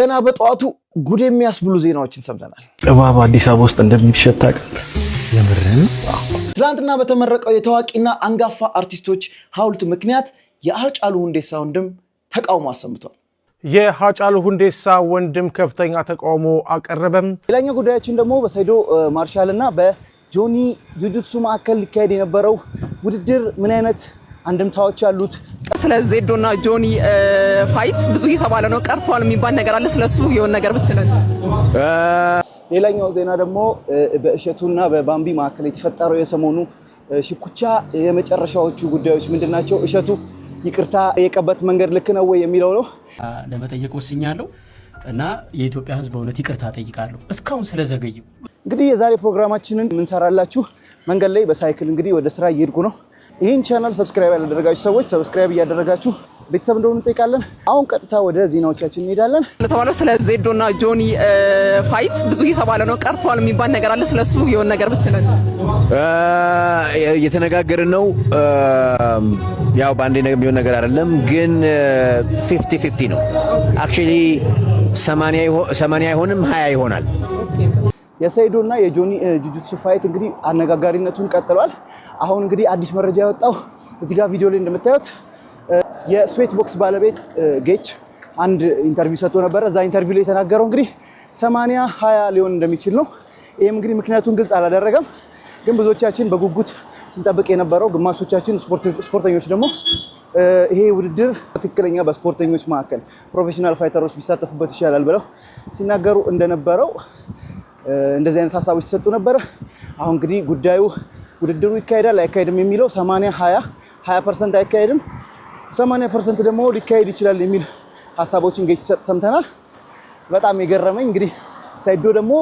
ገና በጠዋቱ ጉድ የሚያስብሉ ዜናዎችን ሰምተናል። እባብ አዲስ አበባ ውስጥ እንደሚሸታ የምርን ትላንትና በተመረቀው የታዋቂና አንጋፋ አርቲስቶች ሐውልት ምክንያት የሃጫሉ ሁንዴሳ ወንድም ተቃውሞ አሰምቷል። የሃጫሉ ሁንዴሳ ወንድም ከፍተኛ ተቃውሞ አቀረበም። ሌላኛው ጉዳያችን ደግሞ በሳይዶ ማርሻልና በጆኒ ጁጁትሱ ማዕከል ሊካሄድ የነበረው ውድድር ምን አይነት አንድምታዎች ያሉት፣ ስለ ዜዶና ጆኒ ፋይት ብዙ እየተባለ ነው፣ ቀርቷል የሚባል ነገር አለ። ስለሱ የሆነ ነገር ብትለን። ሌላኛው ዜና ደግሞ በእሸቱና በባምቢ ማዕከል የተፈጠረው የሰሞኑ ሽኩቻ የመጨረሻዎቹ ጉዳዮች ምንድናቸው? እሸቱ ይቅርታ የቀበት መንገድ ልክ ነው ወይ የሚለው ነው። ለመጠየቅ ወስኛለሁ እና የኢትዮጵያ ሕዝብ በእውነት ይቅርታ ጠይቃለሁ እስካሁን ስለዘገየው። እንግዲህ የዛሬ ፕሮግራማችንን ምንሰራላችሁ መንገድ ላይ በሳይክል እንግዲህ ወደ ስራ እየሄድኩ ነው። ይህን ቻናል ሰብስክራይብ ያላደረጋችሁ ሰዎች ሰብስክራይብ እያደረጋችሁ ቤተሰብ እንደሆኑ እንጠይቃለን። አሁን ቀጥታ ወደ ዜናዎቻችን እንሄዳለን። ለተባለው ስለ ዜዶና ጆኒ ፋይት ብዙ እየተባለ ነው፣ ቀርቷል የሚባል ነገር አለ። ስለሱ የሆነ ነገር ብትለን። እየተነጋገርን ነው። ያው ባንዴ ነገር የሚሆን ነገር አይደለም፣ ግን 50-50 ነው። አክቹሊ 80 አይሆንም 20 ይሆናል። የሰይዶና የጆኒ ጁጁትሱ ፋይት እንግዲህ አነጋጋሪነቱን ቀጥሏል። አሁን እንግዲህ አዲስ መረጃ ያወጣው እዚህ ጋር ቪዲዮ ላይ እንደምታዩት የስዌት ቦክስ ባለቤት ጌች አንድ ኢንተርቪው ሰጥቶ ነበር። እዛ ኢንተርቪው ላይ የተናገረው እንግዲህ 80-20 ሊሆን እንደሚችል ነው። ይሄም እንግዲህ ምክንያቱን ግልጽ አላደረገም፣ ግን ብዙዎቻችን በጉጉት ስንጠብቅ የነበረው ግማሾቻችን ስፖርተኞች ደግሞ ይሄ ውድድር ትክክለኛ በስፖርተኞች መካከል ፕሮፌሽናል ፋይተሮች ቢሳተፉበት ይሻላል ብለው ሲናገሩ እንደነበረው እንደዚህ አይነት ሀሳቦች ሲሰጡ ነበር። አሁን እንግዲህ ጉዳዩ ውድድሩ ይካሄዳል አይካሄድም የሚለው 80-20% አይካሄድም፣ 80% ደግሞ ሊካሄድ ይችላል የሚል ሀሳቦችን ጌች ሲሰጥ ሰምተናል። በጣም የገረመኝ እንግዲህ ሳይዶ ደግሞ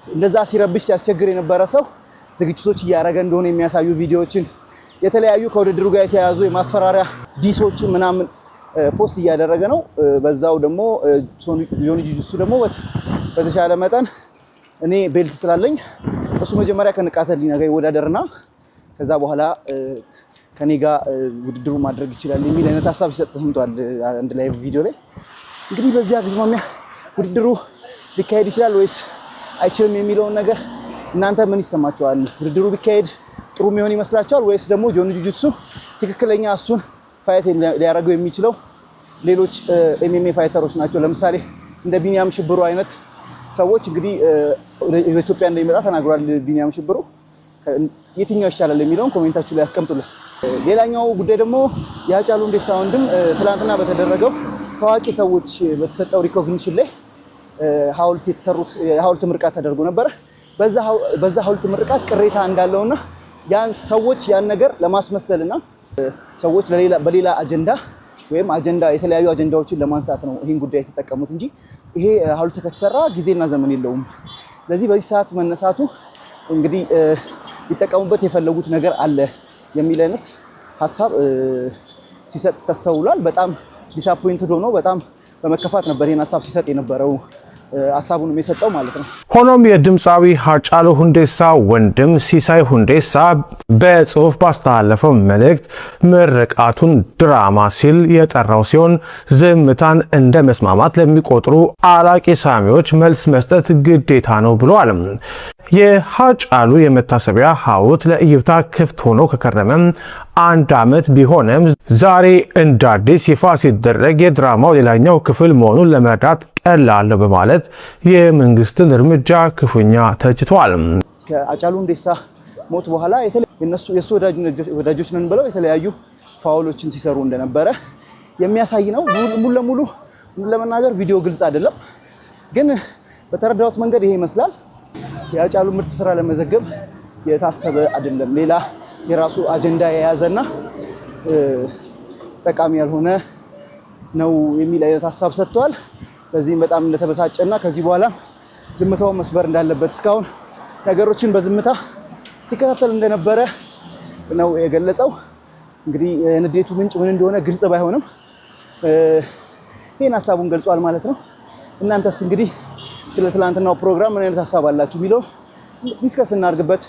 እንደዛ ሲረብሽ ሲያስቸግር የነበረ ሰው ዝግጅቶች እያደረገ እንደሆነ የሚያሳዩ ቪዲዮዎችን የተለያዩ ከውድድሩ ጋር የተያያዙ የማስፈራሪያ ዲሶችን ምናምን ፖስት እያደረገ ነው። በዛው ደግሞ ጆኒ ጁጁትሱ ደግሞ በተሻለ መጠን እኔ ቤልት ስላለኝ እሱ መጀመሪያ ከንቃተ ህሊና ጋር ይወዳደርና ከዛ በኋላ ከኔ ጋር ውድድሩ ማድረግ ይችላል የሚል አይነት ሀሳብ ሲሰጥ ሰምቷል አንድ ላይ ቪዲዮ ላይ። እንግዲህ በዚህ አግዝማሚያ ውድድሩ ሊካሄድ ይችላል ወይስ አይችልም የሚለውን ነገር እናንተ ምን ይሰማችኋል? ውድድሩ ቢካሄድ ጥሩ የሚሆን ይመስላችኋል ወይስ ደግሞ ጆኒ ጁጁትሱ ትክክለኛ እሱን ፋይት ሊያደርገው የሚችለው ሌሎች ኤምኤምኤ ፋይተሮች ናቸው? ለምሳሌ እንደ ቢኒያም ሽብሩ አይነት ሰዎች እንግዲህ ኢትዮጵያ እንደሚመጣ ተናግሯል። ቢኒያም ሽብሩ የትኛው ይሻላል የሚለውን ኮሜንታችሁ ላይ ያስቀምጡልን። ሌላኛው ጉዳይ ደግሞ የሃጫሉ ሁንዴሳ ወንድም ትላንትና በተደረገው ታዋቂ ሰዎች በተሰጠው ሪኮግኒሽን ላይ ሐውልት ምርቃት ተደርጎ ነበር። በዛ ሐውልት ምርቃት ቅሬታ እንዳለውና ያን ሰዎች ያን ነገር ለማስመሰልና ሰዎች በሌላ አጀንዳ ወይም የተለያዩ አጀንዳዎችን ለማንሳት ነው ይህን ጉዳይ የተጠቀሙት እንጂ ይሄ ሐውልት ከተሰራ ጊዜና ዘመን የለውም። ለዚህ በዚህ ሰዓት መነሳቱ እንግዲህ ሊጠቀሙበት የፈለጉት ነገር አለ የሚል አይነት ሀሳብ ሲሰጥ ተስተውሏል። በጣም ዲስአፖይንትድ ሆኖ በጣም በመከፋት ነበር ይህን ሀሳብ ሲሰጥ የነበረው ሀሳቡንም የሰጠው ማለት ነው። ሆኖም የድምፃዊ ሃጫሉ ሁንዴሳ ወንድም ሲሳይ ሁንዴሳ በጽሁፍ ባስተላለፈው መልእክት ምርቃቱን ድራማ ሲል የጠራው ሲሆን ዝምታን እንደ መስማማት ለሚቆጥሩ አላቂ ሳሚዎች መልስ መስጠት ግዴታ ነው ብሏል። የሃጫሉ የመታሰቢያ ሐውልት ለእይታ ክፍት ሆኖ ከከረመ 1 ዓመት ቢሆንም ዛሬ እንደ አዲስ ይፋ ሲደረግ የድራማው ሌላኛው ክፍል መሆኑን ለመረዳት ቀላል ነው በማለት የመንግስትን እርምጃ ክፉኛ ተችቷል። ከሃጫሉ ሁንዴሳ ሞት በኋላ የሱ ወዳጆች ነን ብለው የተለያዩ ፋውሎችን ሲሰሩ እንደነበረ የሚያሳይ ነው። ሙሉ ለሙሉ ለመናገር ቪዲዮ ግልጽ አይደለም፣ ግን በተረዳሁት መንገድ ይሄ ይመስላል። የሃጫሉ ምርጥ ስራ ለመዘገብ የታሰበ አይደለም፣ ሌላ የራሱ አጀንዳ የያዘና ጠቃሚ ያልሆነ ነው የሚል አይነት ሀሳብ ሰጥቷል። በዚህም በጣም እንደተበሳጨና ከዚህ በኋላ ዝምታውን መስበር እንዳለበት እስካሁን ነገሮችን በዝምታ ሲከታተል እንደነበረ ነው የገለጸው። እንግዲህ የንዴቱ ምንጭ ምን እንደሆነ ግልጽ ባይሆንም ይህን ሀሳቡን ገልጿል ማለት ነው። እናንተስ እንግዲህ ስለ ትላንትናው ፕሮግራም ምን አይነት ሀሳብ አላችሁ የሚለው ዲስከስ እናድርግበት፣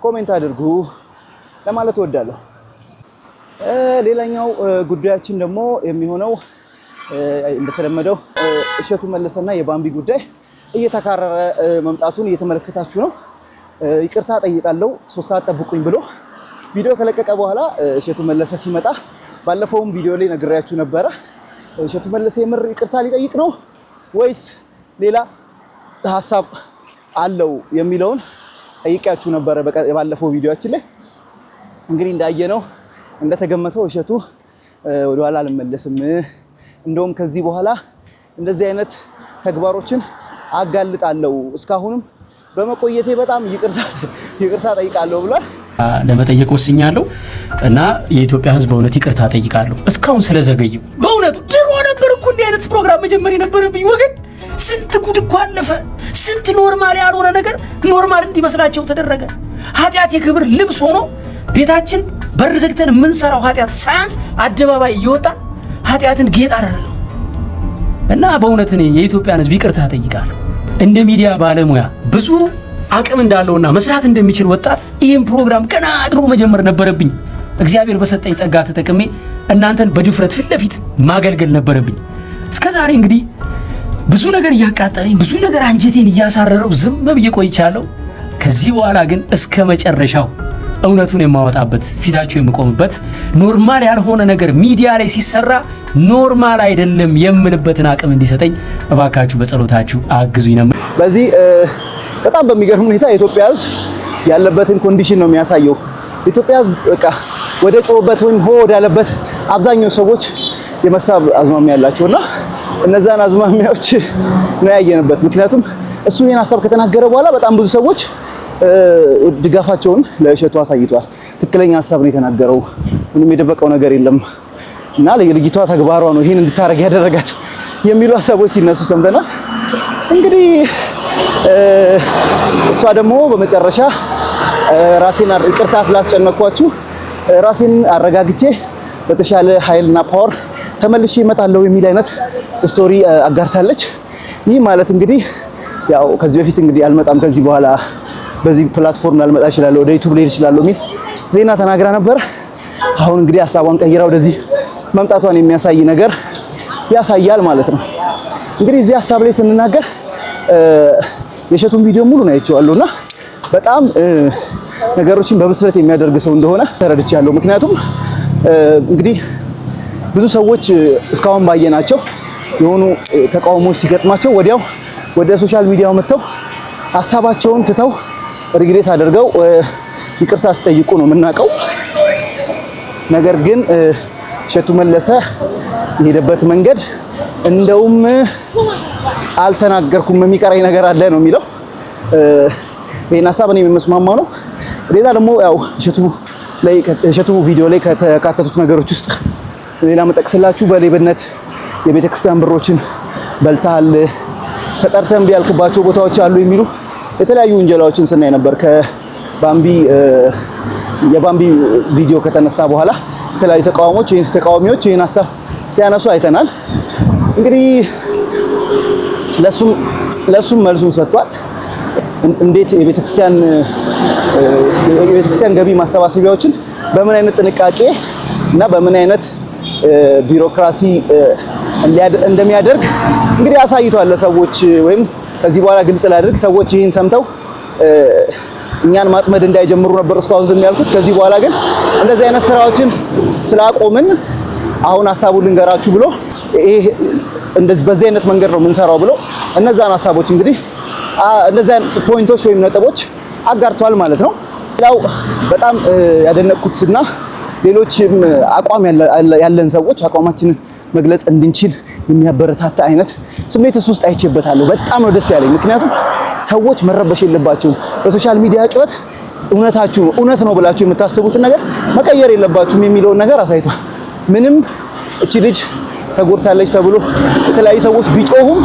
ኮሜንት አድርጉ ለማለት እወዳለሁ። ሌላኛው ጉዳያችን ደግሞ የሚሆነው እንደተለመደው እሸቱ መለሰና የባምቢ ጉዳይ እየተካረረ መምጣቱን እየተመለከታችሁ ነው። ይቅርታ ጠይቃለሁ 3 ሰዓት ጠብቁኝ ብሎ ቪዲዮ ከለቀቀ በኋላ እሸቱ መለሰ ሲመጣ ባለፈውም ቪዲዮ ላይ ነግሬያችሁ ነበረ። እሸቱ መለሰ የምር ይቅርታ ሊጠይቅ ነው ወይስ ሌላ ሐሳብ አለው የሚለውን ጠይቃችሁ ነበረ ባለፈው ቪዲዮአችን ላይ። እንግዲህ እንዳየነው እንደተገመተው እሸቱ ወደኋላ አልመለስም፣ እንደውም ከዚህ በኋላ እንደዚህ አይነት ተግባሮችን አጋልጣለሁ፣ እስካሁንም በመቆየቴ በጣም ይቅርታ ጠይቃለሁ ብሏል። ለመጠየቅ ወስኛለሁ እና የኢትዮጵያ ሕዝብ በእውነት ይቅርታ ጠይቃለሁ እስካሁን ስለዘገየው። በእውነቱ ድሮ ነበር እኮ እንዲህ አይነት ፕሮግራም መጀመር የነበረብኝ ወገን። ስንት ጉድ እኮ አለፈ። ስንት ኖርማል ያልሆነ ነገር ኖርማል እንዲመስላቸው ተደረገ። ኃጢአት የክብር ልብስ ሆኖ ቤታችን በር ዘግተን የምንሰራው ኃጢአት ሳያንስ አደባባይ እየወጣ ኃጢአትን ጌጥ አደረገው እና በእውነት እኔ የኢትዮጵያን ሕዝብ ይቅርታ ጠይቃለሁ። እንደ ሚዲያ ባለሙያ ብዙ አቅም እንዳለውና መስራት እንደሚችል ወጣት ይህን ፕሮግራም ገና ድሮ መጀመር ነበረብኝ። እግዚአብሔር በሰጠኝ ጸጋ ተጠቅሜ እናንተን በድፍረት ፊት ለፊት ማገልገል ነበረብኝ። እስከዛሬ እንግዲህ ብዙ ነገር እያቃጠለኝ፣ ብዙ ነገር አንጀቴን እያሳረረው ዝም ብዬ ቆይቻለሁ። ከዚህ በኋላ ግን እስከ መጨረሻው እውነቱን የማወጣበት ፊታችሁ የምቆምበት ኖርማል ያልሆነ ነገር ሚዲያ ላይ ሲሰራ ኖርማል አይደለም የምልበትን አቅም እንዲሰጠኝ እባካችሁ በጸሎታችሁ አግዙኝ ነው። በዚህ በጣም በሚገርም ሁኔታ የኢትዮጵያ ሕዝብ ያለበትን ኮንዲሽን ነው የሚያሳየው። የኢትዮጵያ ሕዝብ በቃ ወደ ጮህበት ወይም ሆ ወዳለበት አብዛኛው ሰዎች የመሳብ አዝማሚያ ያላቸውና እነዛን አዝማሚያዎች ነው ያየንበት። ምክንያቱም እሱ ይሄን ሐሳብ ከተናገረ በኋላ በጣም ብዙ ሰዎች ድጋፋቸውን ለእሸቱ አሳይቷል። ትክክለኛ ሐሳብ ነው የተናገረው፣ ምንም የደበቀው ነገር የለም እና ለልጅቷ ተግባሯ ነው ይሄን እንድታረግ ያደረጋት የሚሉ ሐሳቦች ሲነሱ ሰምተናል። እንግዲህ እሷ ደግሞ በመጨረሻ ራሴን ይቅርታ ስላስጨነቅኳችሁ ራሴን አረጋግቼ በተሻለ ኃይልና ፓወር ተመልሼ እመጣለሁ የሚል አይነት ስቶሪ አጋርታለች። ይህ ማለት እንግዲህ ያው ከዚህ በፊት እንግዲህ አልመጣም ከዚህ በኋላ በዚህ ፕላትፎርም ላልመጣ እችላለሁ፣ ወደ ዩቲዩብ ልሄድ እችላለሁ የሚል ዜና ተናግራ ነበር። አሁን እንግዲህ ሐሳቧን ቀይራ ወደዚህ መምጣቷን የሚያሳይ ነገር ያሳያል ማለት ነው። እንግዲህ እዚህ ሐሳብ ላይ ስንናገር የእሸቱን ቪዲዮ ሙሉ ነው አይቼዋለሁና በጣም ነገሮችን በብስለት የሚያደርግ ሰው እንደሆነ ተረድቻለሁ። ምክንያቱም እንግዲህ ብዙ ሰዎች እስካሁን ባየናቸው የሆኑ ተቃውሞዎች ሲገጥማቸው ወዲያው ወደ ሶሻል ሚዲያው መጥተው ሐሳባቸውን ትተው ሪግሬት አድርገው ይቅርታ ሲጠይቁ ነው የምናውቀው። ነገር ግን እሸቱ መለሰ የሄደበት መንገድ እንደውም አልተናገርኩም የሚቀረኝ ነገር አለ ነው የሚለው። ይሄን ሐሳብ እኔ የምስማማው ነው። ሌላ ደግሞ ያው እሸቱ ቪዲዮ ላይ ከተካተቱት ነገሮች ውስጥ ሌላ መጠቅስላችሁ በሌብነት የቤተክርስቲያን ብሮችን በልታል፣ ተጠርተን ቢያልክባቸው ቦታዎች አሉ የሚሉ የተለያዩ ወንጀላዎችን ስናይ ነበር። የባምቢ ቪዲዮ ከተነሳ በኋላ የተለያዩ ተቃዋሚዎች ይህን ሐሳብ ሲያነሱ አይተናል። እንግዲህ ለሱም መልሱን ሰጥቷል። እንዴት የቤተክርስቲያን ገቢ ማሰባሰቢያዎችን በምን አይነት ጥንቃቄ እና በምን አይነት ቢሮክራሲ እንደሚያደርግ እንግዲህ አሳይቷል ለሰዎች። ወይም ከዚህ በኋላ ግልጽ ላድርግ፣ ሰዎች ይህን ሰምተው እኛን ማጥመድ እንዳይጀምሩ ነበር እስካሁን ዝም ያልኩት። ከዚህ በኋላ ግን እንደዚህ አይነት ስራዎችን ስላቆምን አሁን ሐሳቡን ልንገራችሁ ብሎ ይሄ እንደዚህ በዚህ አይነት መንገድ ነው የምንሰራው ብሎ እነዛን ሐሳቦች እንግዲህ እነዛን ፖይንቶች ወይም ነጥቦች አጋርቷል ማለት ነው። ሌላው በጣም ያደነቅኩትና ሌሎችም አቋም ያለን ሰዎች አቋማችንን መግለጽ እንድንችል የሚያበረታታ አይነት ስሜት ውስጥ አይቼበታለሁ። በጣም ነው ደስ ያለኝ። ምክንያቱም ሰዎች መረበሽ የለባቸውም። በሶሻል ሚዲያ ጩኸት እውነት ነው ብላችሁ የምታስቡትን ነገር መቀየር የለባችሁም የሚለውን ነገር አሳይቷል። ምንም እቺ ልጅ ተጎድታለች ተብሎ የተለያዩ ሰዎች ቢጮሁም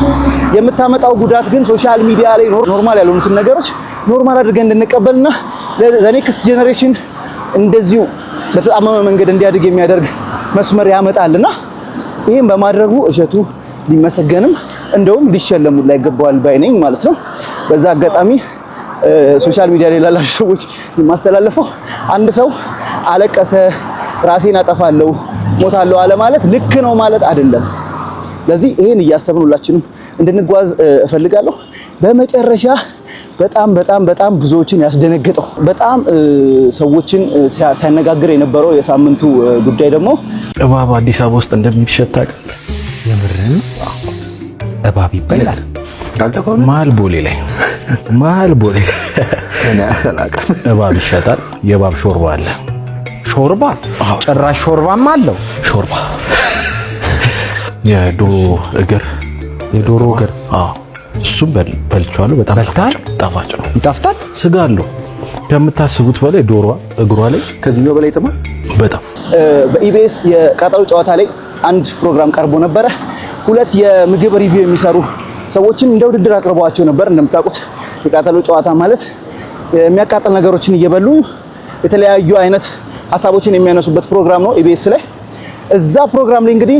የምታመጣው ጉዳት ግን ሶሻል ሚዲያ ላይ ኖርማል ያልሆኑትን ነገሮች ኖርማል አድርገን እንድንቀበልና ለኔክስት ጄኔሬሽን እንደዚሁ በተጣመመ መንገድ እንዲያድግ የሚያደርግ መስመር ያመጣልና ይህም በማድረጉ እሸቱ ሊመሰገንም እንደውም ሊሸለሙላ ይገባዋል ባይ ነኝ ማለት ነው። በዛ አጋጣሚ ሶሻል ሚዲያ ላይ ላላችሁ ሰዎች የማስተላለፈው አንድ ሰው አለቀሰ፣ ራሴን አጠፋለሁ፣ ሞታለሁ አለ ማለት ልክ ነው ማለት አይደለም። ለዚህ ይሄን እያሰብን ሁላችንም እንድንጓዝ እፈልጋለሁ። በመጨረሻ በጣም ብዙዎችን ያስደነገጠው በጣም ሰዎችን ሲያነጋግር የነበረው የሳምንቱ ጉዳይ ደግሞ እባብ አዲስ አበባ ውስጥ እንደሚሸጥ ታውቃለህ? የምርን እባብ ይበላል? መሀል ቦሌ ላይ እባብ ይሸጣል። የእባብ ሾርባ አለ። ሾርባ? ጭራሽ ሾርባም አለው። ሾርባ የዶሮ እግር እሱም በልቼዋለሁ። በጣም ጣፋጭ ነው። ይጣፍጣል። ስጋ አለው ከምታስቡት በላይ። ዶሮዋ እግሯ ላይ ከዚህኛው በላይ ጥማ በጣም በኢቢኤስ የቃጠሎ ጨዋታ ላይ አንድ ፕሮግራም ቀርቦ ነበረ። ሁለት የምግብ ሪቪው የሚሰሩ ሰዎችን እንደ ውድድር አቅርበዋቸው ነበር። እንደምታውቁት የቃጠሎ ጨዋታ ማለት የሚያቃጥል ነገሮችን እየበሉ የተለያዩ አይነት ሀሳቦችን የሚያነሱበት ፕሮግራም ነው ኢቢኤስ ላይ። እዛ ፕሮግራም ላይ እንግዲህ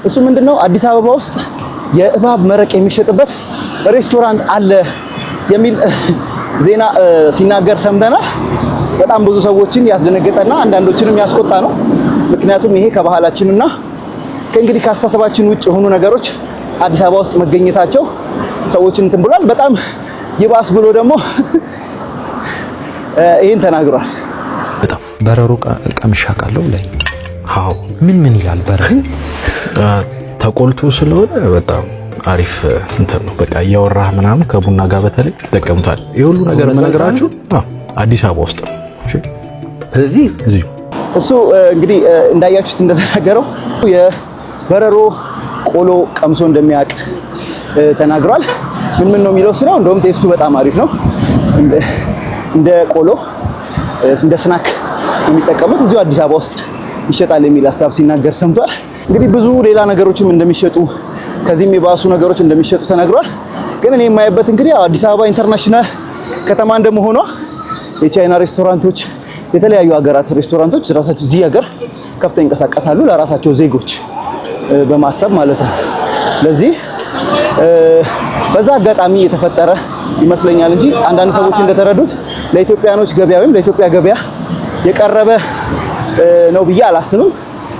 እሱ ምንድነው አዲስ አበባ ውስጥ የእባብ መረቅ የሚሸጥበት ሬስቶራንት አለ የሚል ዜና ሲናገር ሰምተናል። በጣም ብዙ ሰዎችን ያስደነገጠና አንዳንዶችንም ያስቆጣ ነው። ምክንያቱም ይሄ ከባህላችንና ከእንግዲህ ከአስተሳሰባችን ውጭ የሆኑ ነገሮች አዲስ አበባ ውስጥ መገኘታቸው ሰዎችን እንትን ብሏል። በጣም ይባስ ብሎ ደግሞ ይሄን ተናግሯል። በጣም በረሮ ቀምሻ ቃለው ላይ አዎ። ምን ይላል በረሮ? ተቆልቶ ስለሆነ በጣም አሪፍ እንትን ነው። በቃ እያወራህ ምናምን ከቡና ጋር በተለይ ይጠቀሙታል። ይሄ ሁሉ ነገር የምነግራችሁ አዲስ አበባ ውስጥ ነው። እዚህ እሱ እንግዲህ እንዳያችሁት እንደተናገረው የበረሮ ቆሎ ቀምሶ እንደሚያውቅ ተናግሯል። ምን ነው የሚለው ስለው እንደውም ቴስቱ በጣም አሪፍ ነው። እንደ ቆሎ እንደ ስናክ የሚጠቀሙት እዚሁ አዲስ አበባ ውስጥ ይሸጣል የሚል ሀሳብ ሲናገር ሰምቷል። እንግዲህ ብዙ ሌላ ነገሮችም እንደሚሸጡ ከዚህም የባሱ ነገሮች እንደሚሸጡ ተናግሯል። ግን እኔ የማይበት እንግዲህ አዲስ አበባ ኢንተርናሽናል ከተማ እንደመሆኗ የቻይና ሬስቶራንቶች፣ የተለያዩ ሀገራት ሬስቶራንቶች ራሳቸው እዚህ ሀገር ከፍተው ይንቀሳቀሳሉ ለራሳቸው ዜጎች በማሰብ ማለት ነው። ለዚህ በዛ አጋጣሚ የተፈጠረ ይመስለኛል እንጂ አንዳንድ ሰዎች እንደተረዱት ለኢትዮጵያኖች ገበያ ወይም ለኢትዮጵያ ገበያ የቀረበ ነው ብዬ አላስብም።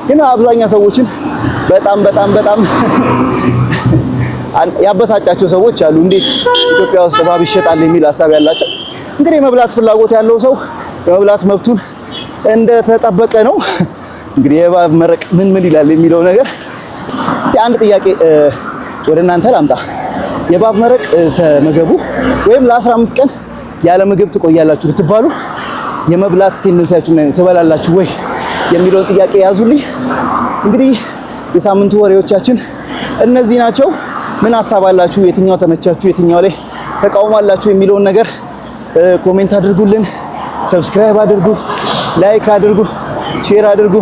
ግን አብዛኛው ሰዎችን በጣም ያበሳጫቸው ሰዎች አሉ። እንዴት ኢትዮጵያ ውስጥ እባብ ይሸጣል የሚል ሀሳብ ያላቸው። እንግዲህ የመብላት ፍላጎት ያለው ሰው የመብላት መብቱን እንደተጠበቀ ነው። እንግዲህ የእባብ መረቅ ምን ይላል የሚለው ነገር እስቲ አንድ ጥያቄ ወደ እናንተ ላምጣ። የእባብ መረቅ ተመገቡ ወይም ለ15 ቀን ያለ ምግብ ትቆያላችሁ ብትባሉ የመብላት ቴንደንሲያችሁ ነው ትበላላችሁ ወይ የሚለውን ጥያቄ ያዙልኝ። እንግዲህ የሳምንቱ ወሬዎቻችን እነዚህ ናቸው። ምን ሀሳብ አላችሁ? የትኛው ተመቻችሁ? የትኛው ላይ ተቃውማላችሁ የሚለውን ነገር ኮሜንት አድርጉልን። ሰብስክራይብ አድርጉ፣ ላይክ አድርጉ፣ ሼር አድርጉ።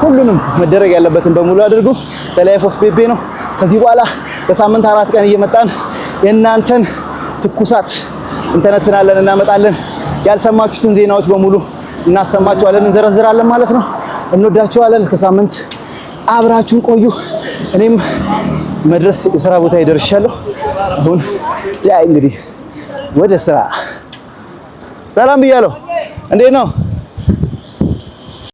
ሁሉንም መደረግ ያለበትን በሙሉ አድርጉ። ላይፍ ኦፍ ቤቤ ነው። ከዚህ በኋላ በሳምንት 4 ቀን እየመጣን የእናንተን ትኩሳት እንተነትናለን፣ እናመጣለን። ያልሰማችሁትን ዜናዎች በሙሉ እናሰማችኋለን፣ እንዘረዝራለን ማለት ነው። እንወዳችኋለን። ከሳምንት አብራችሁን ቆዩ። እኔም መድረስ የሥራ ቦታ ይደርሻለሁ። አሁን እንግዲህ ወደ ስራ። ሰላም ብያለሁ። እንዴት ነው?